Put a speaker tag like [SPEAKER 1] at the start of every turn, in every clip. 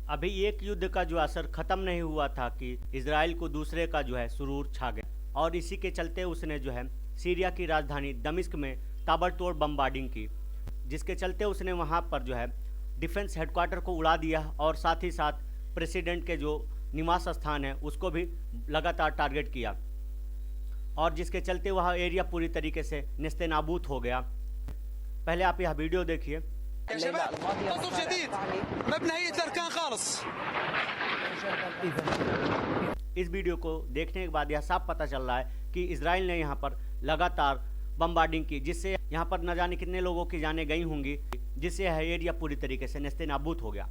[SPEAKER 1] अभी एक युद्ध का जो असर खत्म नहीं हुआ था कि इजराइल को दूसरे का जो है सुरूर छा गया, और इसी के चलते उसने जो है सीरिया की राजधानी दमिश्क में ताबड़तोड़ बमबार्डिंग की, जिसके चलते उसने वहां पर जो है डिफेंस हेडक्वार्टर को उड़ा दिया और साथ ही साथ प्रेसिडेंट के जो निवास स्थान है उसको भी लगातार टारगेट किया, और जिसके चलते वह एरिया पूरी तरीके से नेस्तनाबूद हो गया। पहले आप यह वीडियो देखिए। इस वीडियो को देखने के बाद यह साफ पता चल रहा है कि इजराइल ने यहाँ पर लगातार बमबार्डिंग की, जिससे यहाँ पर न जाने कितने लोगों की जानें गई होंगी, जिससे यह एरिया पूरी तरीके से नेस्तनाबूद हो गया।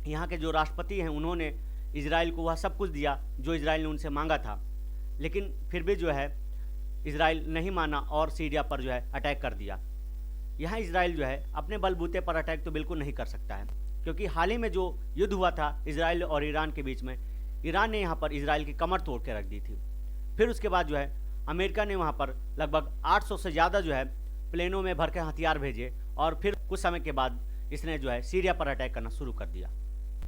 [SPEAKER 1] यहाँ के जो राष्ट्रपति हैं उन्होंने इजराइल को वह सब कुछ दिया जो इजराइल ने उनसे मांगा था, लेकिन फिर भी जो है इजराइल नहीं माना और सीरिया पर जो है अटैक कर दिया। यहाँ इजराइल जो है अपने बलबूते पर अटैक तो बिल्कुल नहीं कर सकता है, क्योंकि हाल ही में जो युद्ध हुआ था इजराइल और ईरान के बीच में, ईरान ने यहाँ पर इजराइल की कमर तोड़ के रख दी थी। फिर उसके बाद जो है अमेरिका ने वहाँ पर लगभग 800 से ज़्यादा जो है प्लेनों में भर के हथियार भेजे, और फिर कुछ समय के बाद इसने जो है सीरिया पर अटैक करना शुरू कर दिया।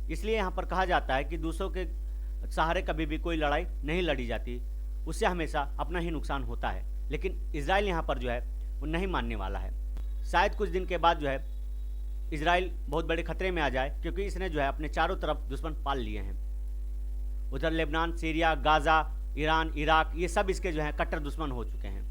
[SPEAKER 1] इसलिए यहाँ पर कहा जाता है कि दूसरों के सहारे कभी भी कोई लड़ाई नहीं लड़ी जाती, उससे हमेशा अपना ही नुकसान होता है। लेकिन इजराइल यहाँ पर जो है वो नहीं मानने वाला है। शायद कुछ दिन के बाद जो है इजराइल बहुत बड़े खतरे में आ जाए, क्योंकि इसने जो है अपने चारों तरफ दुश्मन पाल लिए हैं। उधर Lebanon, Syria, Gaza, Iran, Iraq, ये सब इसके जो है कट्टर दुश्मन हो चुके हैं।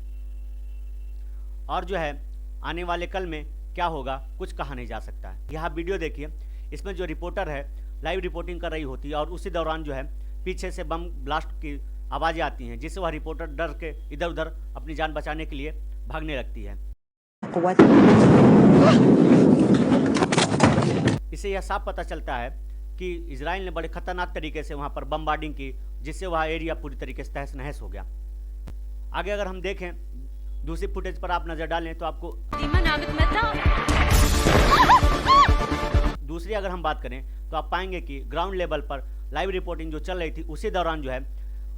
[SPEAKER 1] और जो है आने वाले कल में क्या होगा कुछ कहा नहीं जा सकता है। यह वीडियो देखिए, इसमें जो रिपोर्टर है लाइव रिपोर्टिंग कर रही होती है, और उसी दौरान जो है पीछे से बम ब्लास्ट की आवाज़ें आती हैं, जिससे वह रिपोर्टर डर के इधर उधर अपनी जान बचाने के लिए भागने लगती है। इससे यह साफ पता चलता है कि इजराइल ने बड़े खतरनाक तरीके से वहां पर बमबार्डिंग की, जिससे वह एरिया पूरी तरीके से तहस नहस हो गया। आगे अगर हम देखें, दूसरी फुटेज पर आप नजर डालें तो आपको दूसरी अगर हम बात करें तो आप पाएंगे कि ग्राउंड लेवल पर लाइव रिपोर्टिंग जो चल रही थी, उसी दौरान जो है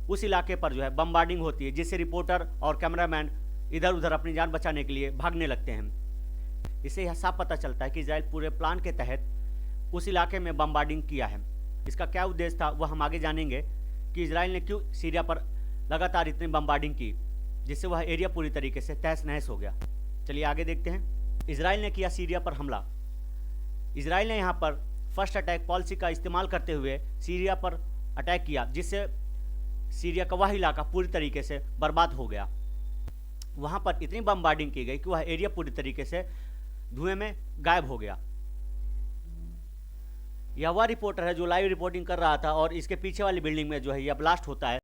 [SPEAKER 1] उस इलाके पर जो है बमबार्डिंग होती है, जिससे रिपोर्टर और कैमरामैन इधर उधर अपनी जान बचाने के लिए भागने लगते हैं। इससे यह साफ पता चलता है कि इजराइल पूरे प्लान के तहत उस इलाके में बमबार्डिंग किया है। इसका क्या उद्देश्य था वह हम आगे जानेंगे कि इजराइल ने क्यों सीरिया पर लगातार इतनी बमबार्डिंग की, जिससे वह एरिया पूरी तरीके से तहस नहस हो गया। चलिए आगे देखते हैं। इजराइल ने किया सीरिया पर हमला। इजराइल ने यहाँ पर फर्स्ट अटैक पॉलिसी का इस्तेमाल करते हुए सीरिया पर अटैक किया, जिससे सीरिया का वह इलाका पूरी तरीके से बर्बाद हो गया। वहां पर इतनी बमबार्डिंग की गई कि वह एरिया पूरी तरीके से धुएं में गायब हो गया। यह वह रिपोर्टर है जो लाइव रिपोर्टिंग कर रहा था, और इसके पीछे वाली बिल्डिंग में जो है यह ब्लास्ट होता है,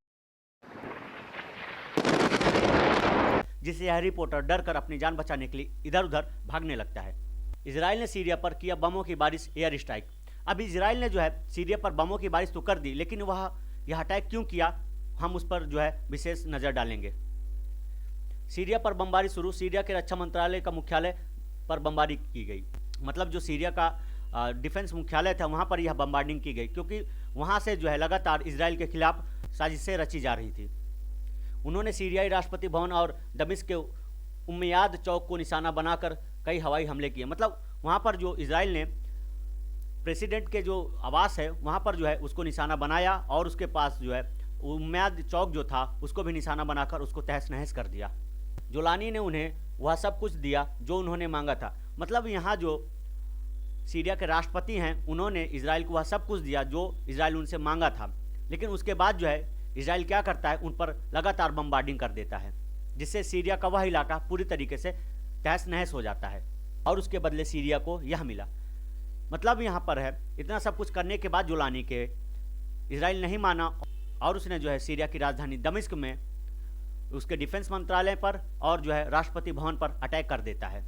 [SPEAKER 1] जिससे यह रिपोर्टर डर कर अपनी जान बचाने के लिए इधर उधर भागने लगता है। इजराइल ने सीरिया पर किया बमों की बारिश, एयर स्ट्राइक। अब इजराइल ने जो है सीरिया पर बमों की बारिश तो कर दी, लेकिन वह यह अटैक क्यों किया, हम उस पर जो है विशेष नजर डालेंगे। सीरिया पर बमबारी शुरू। सीरिया के रक्षा मंत्रालय का मुख्यालय पर बमबारी की गई, मतलब जो सीरिया का डिफेंस मुख्यालय था वहां पर यह बमबार्डिंग की गई, क्योंकि वहां से जो है लगातार इजराइल के खिलाफ साजिशें रची जा रही थी। उन्होंने सीरियाई राष्ट्रपति भवन और दमिश्क के उम्मयाद चौक को निशाना बनाकर कई हवाई हमले किए। मतलब वहां पर जो इजराइल ने प्रेसिडेंट के जो आवास है वहां पर जो है उसको निशाना बनाया, और उसके पास जो है उम्मयाद चौक जो था उसको भी निशाना बनाकर उसको तहस नहस कर दिया। जोलानी ने उन्हें वह सब कुछ दिया जो उन्होंने मांगा था। मतलब यहाँ जो सीरिया के राष्ट्रपति हैं उन्होंने इजराइल को वह सब कुछ दिया जो इजराइल उनसे मांगा था, लेकिन उसके बाद जो है इजराइल क्या करता है, उन पर लगातार बमबार्डिंग कर देता है, जिससे सीरिया का वह इलाका पूरी तरीके से तहस नहस हो जाता है, और उसके बदले सीरिया को यह मिला। मतलब यहाँ पर है इतना सब कुछ करने के बाद जोलानी के इजराइल नहीं माना, और उसने जो है सीरिया की राजधानी दमिश्क में उसके डिफेंस मंत्रालय पर और जो है राष्ट्रपति भवन पर अटैक कर देता है,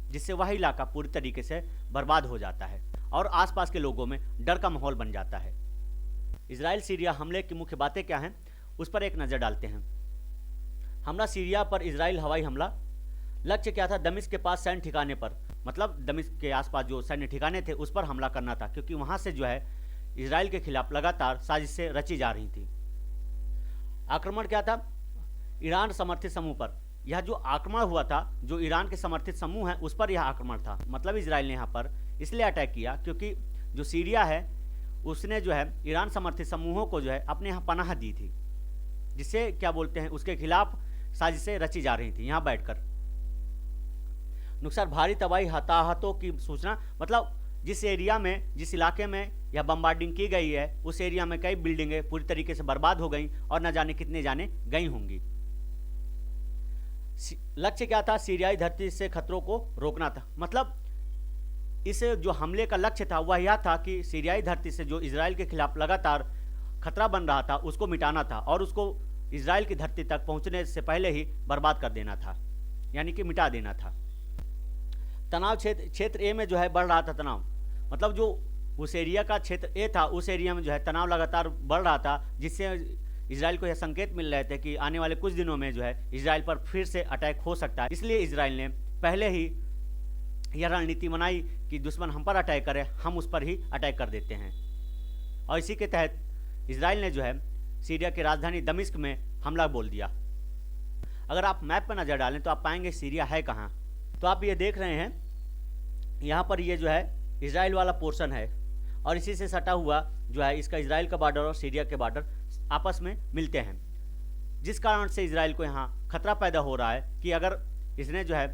[SPEAKER 1] जिससे वह इलाका पूरी तरीके से बर्बाद हो जाता है और आसपास के लोगों में डर का माहौल बन जाता है। इजराइल सीरिया हमले की मुख्य बातें क्या हैं उस पर एक नज़र डालते हैं। हमला सीरिया पर इजराइल हवाई हमला। लक्ष्य क्या था, दमिश्क के पास सैन्य ठिकाने पर, मतलब दमिश्क के आसपास जो सैन्य ठिकाने थे उस पर हमला करना था, क्योंकि वहां से जो है इजराइल के खिलाफ लगातार साजिशें रची जा रही थी। आक्रमण क्या था, ईरान समर्थित समूह पर। यह जो आक्रमण हुआ था, जो ईरान के समर्थित समूह है उस पर यह आक्रमण था। मतलब इजराइल ने यहाँ पर इसलिए अटैक किया क्योंकि जो सीरिया है उसने जो है ईरान समर्थित समूहों को जो है अपने यहाँ पनाह दी थी, जिससे क्या बोलते हैं उसके खिलाफ साजिशें रची जा रही थी यहाँ बैठकर। नुकसान भारी तबाही हताहतों की सूचना, मतलब जिस एरिया में जिस इलाके में यह बम्बार्डिंग की गई है उस एरिया में कई बिल्डिंगें पूरी तरीके से बर्बाद हो गई और न जाने कितने जाने गई होंगी। लक्ष्य क्या था? सीरियाई धरती से खतरों को रोकना था। मतलब इस जो हमले का लक्ष्य था वह यह था कि सीरियाई धरती से जो इजराइल के खिलाफ लगातार खतरा बन रहा था उसको मिटाना था और उसको इजराइल की धरती तक पहुंचने से पहले ही बर्बाद कर देना था, यानी कि मिटा देना था। तनाव क्षेत्र ए में जो है बढ़ रहा था तनाव, मतलब जो उस एरिया का क्षेत्र ए था उस एरिया में जो है तनाव लगातार बढ़ रहा था, जिससे इजराइल को यह संकेत मिल रहे थे कि आने वाले कुछ दिनों में जो है इजराइल पर फिर से अटैक हो सकता है। इसलिए इजराइल ने पहले ही यह रणनीति बनाई कि दुश्मन हम पर अटैक करे, हम उस पर ही अटैक कर देते हैं। और इसी के तहत इजराइल ने जो है सीरिया की राजधानी दमिश्क में हमला बोल दिया। अगर आप मैप पर नज़र डालें तो आप पाएंगे सीरिया है कहाँ। तो आप ये देख रहे हैं यहाँ पर ये जो है इजराइल वाला पोर्शन है और इसी से सटा हुआ जो है इसका इजराइल का बॉर्डर और सीरिया के बॉर्डर आपस में मिलते हैं, जिस कारण से इजराइल को यहाँ खतरा पैदा हो रहा है कि अगर इसने जो है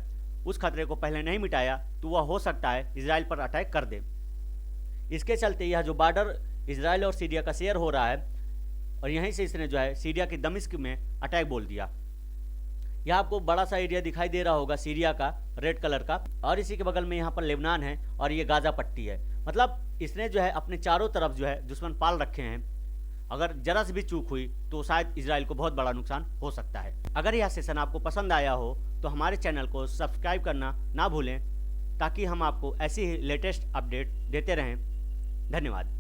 [SPEAKER 1] उस खतरे को पहले नहीं मिटाया तो वह हो सकता है इजराइल पर अटैक कर दे। इसके चलते यह जो बॉर्डर इजराइल और सीरिया का शेयर हो रहा है और यहीं से इसने जो है सीरिया की दमिश्क में अटैक बोल दिया। यहाँ आपको बड़ा सा एरिया दिखाई दे रहा होगा सीरिया का, रेड कलर का, और इसी के बगल में यहाँ पर लेबनान है और ये गाजा पट्टी है। मतलब इसने जो है अपने चारों तरफ जो है दुश्मन पाल रखे हैं। अगर जरा सी भी चूक हुई तो शायद इजराइल को बहुत बड़ा नुकसान हो सकता है। अगर यह सेशन आपको पसंद आया हो तो हमारे चैनल को सब्सक्राइब करना ना भूलें, ताकि हम आपको ऐसी ही लेटेस्ट अपडेट देते रहें। धन्यवाद।